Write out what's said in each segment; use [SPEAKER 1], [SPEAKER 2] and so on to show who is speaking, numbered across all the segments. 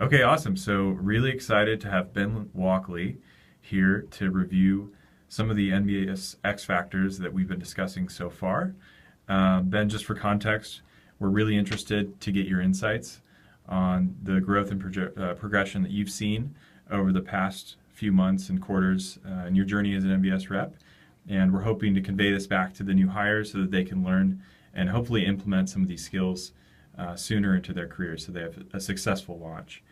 [SPEAKER 1] Okay, awesome. So, really excited to have Ben Walkley here to review some of the NBS X Factors that we've been discussing so far. Ben, just for context, we're really interested to get your insights on the growth and progression that you've seen over the past few months and quarters in your journey as an NBS rep. And we're hoping to convey this back to the new hires so that they can learn and hopefully implement some of these skills sooner into their careers so they have a successful launch.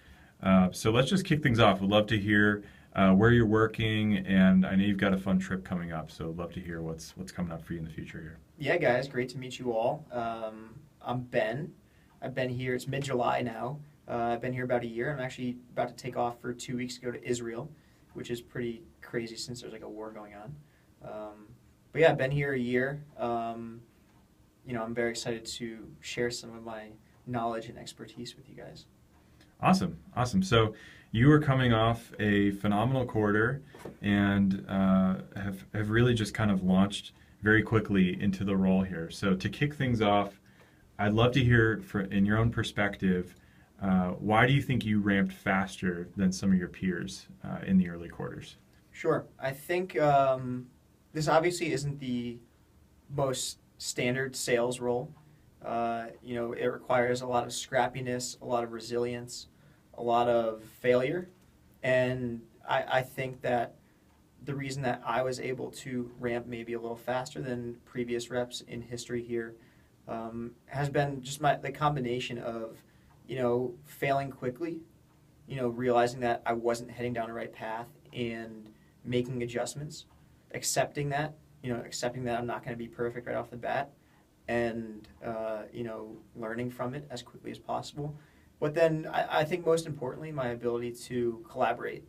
[SPEAKER 1] So let's just kick things off. We'd love to hear where you're working, and I know you've got a fun trip coming up, so I'd love to hear what's coming up for you in the future here.
[SPEAKER 2] Yeah, guys, great to meet you all. I'm Ben. I've been here, it's mid-July now. I've been here about a year. I'm actually about to take off for 2 weeks to go to Israel, which is pretty crazy since there's like a war going on. But yeah, I've been here a year. I'm very excited to share some of my knowledge and expertise with you guys.
[SPEAKER 1] Awesome, awesome. So you are coming off a phenomenal quarter and have really just kind of launched very quickly into the role here. So to kick things off, I'd love to hear, in your own perspective, why do you think you ramped faster than some of your peers in the early quarters?
[SPEAKER 2] Sure. I think this obviously isn't the most standard sales role. It requires a lot of scrappiness, a lot of resilience, a lot of failure. And I think that the reason that I was able to ramp maybe a little faster than previous reps in history here has been just the combination of, failing quickly, realizing that I wasn't heading down the right path and making adjustments, accepting that I'm not going to be perfect right off the bat, and learning from it as quickly as possible. But then I think most importantly, my ability to collaborate.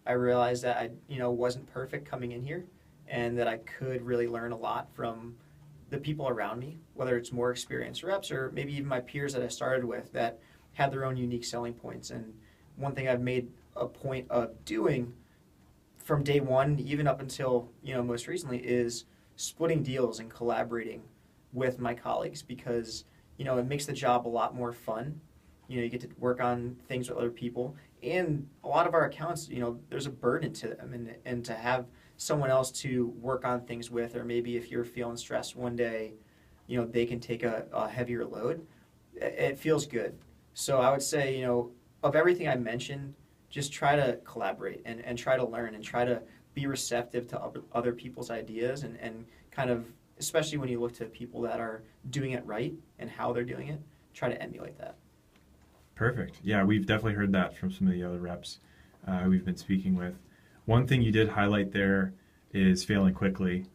[SPEAKER 2] I realized that I wasn't perfect coming in here, and that I could really learn a lot from the people around me, whether it's more experienced reps or maybe even my peers that I started with that had their own unique selling points. And one thing I've made a point of doing from day one, even up until most recently, is splitting deals and collaborating with my colleagues because it makes the job a lot more fun. You get to work on things with other people, and a lot of our accounts, there's a burden to them, and to have someone else to work on things with, or maybe if you're feeling stressed one day, they can take a heavier load. It feels good. So I would say, of everything I mentioned, just try to collaborate and try to learn and try to be receptive to other people's ideas and kind of, especially when you look to people that are doing it right and how they're doing it, try to emulate that.
[SPEAKER 1] Perfect. Yeah, we've definitely heard that from some of the other reps we've been speaking with. One thing you did highlight there is failing quickly,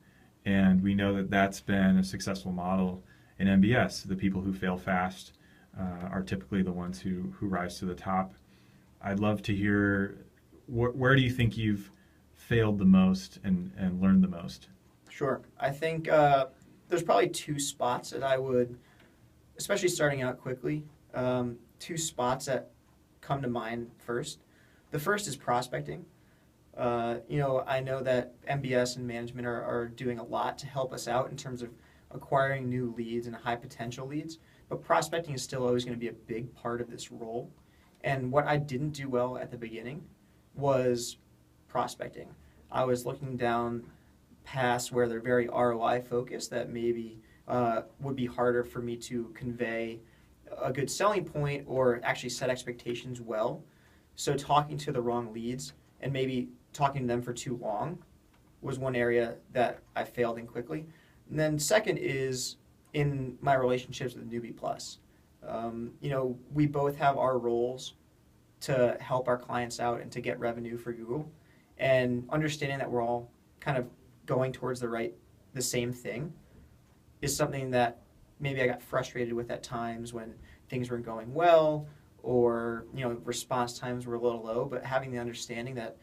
[SPEAKER 1] and we know that that's been a successful model in NBS. The people who fail fast are typically the ones who rise to the top. I'd love to hear where do you think you've failed the most and learned the most?
[SPEAKER 2] Sure. I think there's probably two spots that I would, especially starting out quickly, two spots that come to mind first. The first is prospecting. I know that MBS and management are doing a lot to help us out in terms of acquiring new leads and high potential leads, but prospecting is still always going to be a big part of this role. And what I didn't do well at the beginning was prospecting. I was looking down paths where they're very ROI focused that maybe would be harder for me to convey a good selling point or actually set expectations well. So talking to the wrong leads and maybe talking to them for too long was one area that I failed in quickly. And then second is in my relationships with Newbie Plus. We both have our roles to help our clients out and to get revenue for Google. And understanding that we're all kind of going towards the same thing is something that maybe I got frustrated with at times when things weren't going well, or response times were a little low. But having the understanding that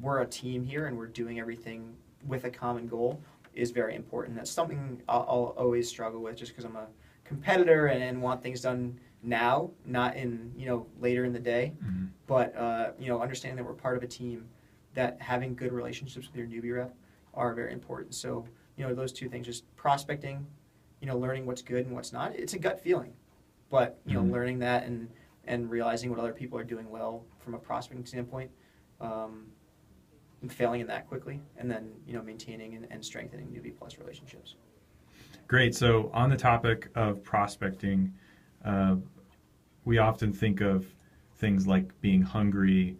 [SPEAKER 2] we're a team here and we're doing everything with a common goal is very important. That's something I'll always struggle with, just because I'm a competitor and want things done now, not in later in the day.
[SPEAKER 1] Mm-hmm.
[SPEAKER 2] But understanding that we're part of a team, that having good relationships with your newbie rep are very important. So those two things, just prospecting, learning what's good and what's not. It's a gut feeling, but
[SPEAKER 1] Mm-hmm.
[SPEAKER 2] learning that and and realizing what other people are doing well from a prospecting standpoint, and failing in that quickly, and then maintaining and strengthening newbie plus relationships.
[SPEAKER 1] Great. So on the topic of prospecting, we often think of things like being hungry,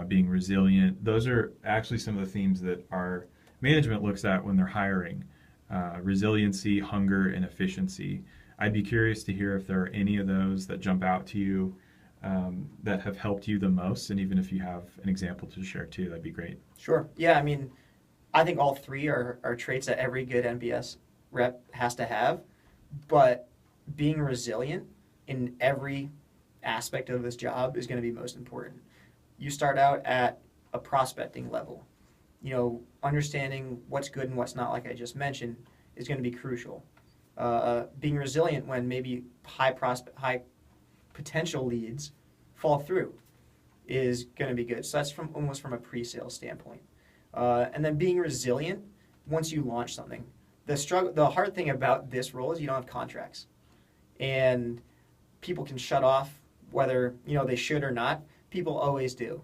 [SPEAKER 1] being resilient. Those are actually some of the themes that our management looks at when they're hiring. Resiliency, hunger, and efficiency. I'd be curious to hear if there are any of those that jump out to you that have helped you the most, and even if you have an example to share too, that'd be great.
[SPEAKER 2] Sure. Yeah, I mean, I think all three are traits that every good NBS rep has to have, but being resilient in every aspect of this job is going to be most important. You start out at a prospecting level. Understanding what's good and what's not, like I just mentioned, is going to be crucial. Being resilient when maybe high potential leads fall through is going to be good. So that's almost from a pre-sales standpoint. And then being resilient once you launch something. The hard thing about this role is you don't have contracts, and people can shut off whether they should or not. People always do.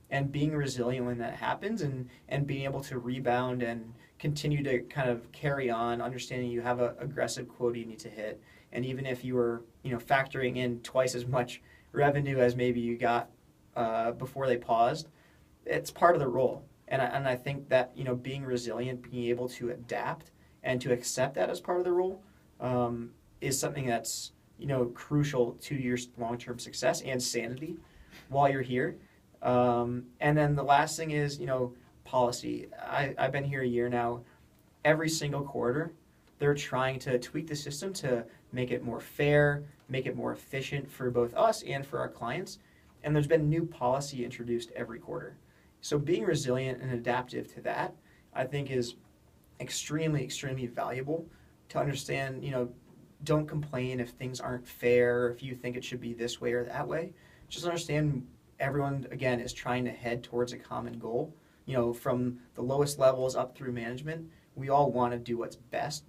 [SPEAKER 2] And being resilient when that happens, and being able to rebound and continue to kind of carry on, understanding you have an aggressive quota you need to hit, and even if you were factoring in twice as much revenue as maybe you got before they paused, it's part of the role. And I think that being resilient, being able to adapt and to accept that as part of the role, is something that's crucial to your long-term success and sanity while you're here. And then the last thing is, policy. I've been here a year now. Every single quarter, they're trying to tweak the system to make it more fair, make it more efficient for both us and for our clients. And there's been new policy introduced every quarter. So being resilient and adaptive to that, I think, is extremely, extremely valuable to understand. Don't complain if things aren't fair, if you think it should be this way or that way. Just understand everyone, again, is trying to head towards a common goal. From the lowest levels up through management, we all want to do what's best,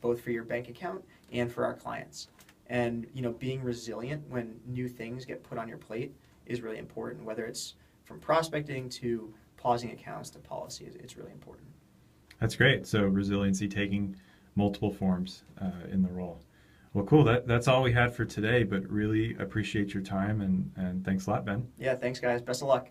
[SPEAKER 2] both for your bank account and for our clients. And, being resilient when new things get put on your plate is really important, whether it's from prospecting to pausing accounts to policy. It's really important.
[SPEAKER 1] That's great. So resiliency taking multiple forms in the role. Well, cool. That's all we had for today, but really appreciate your time, and thanks a lot, Ben.
[SPEAKER 2] Yeah, thanks, guys. Best of luck.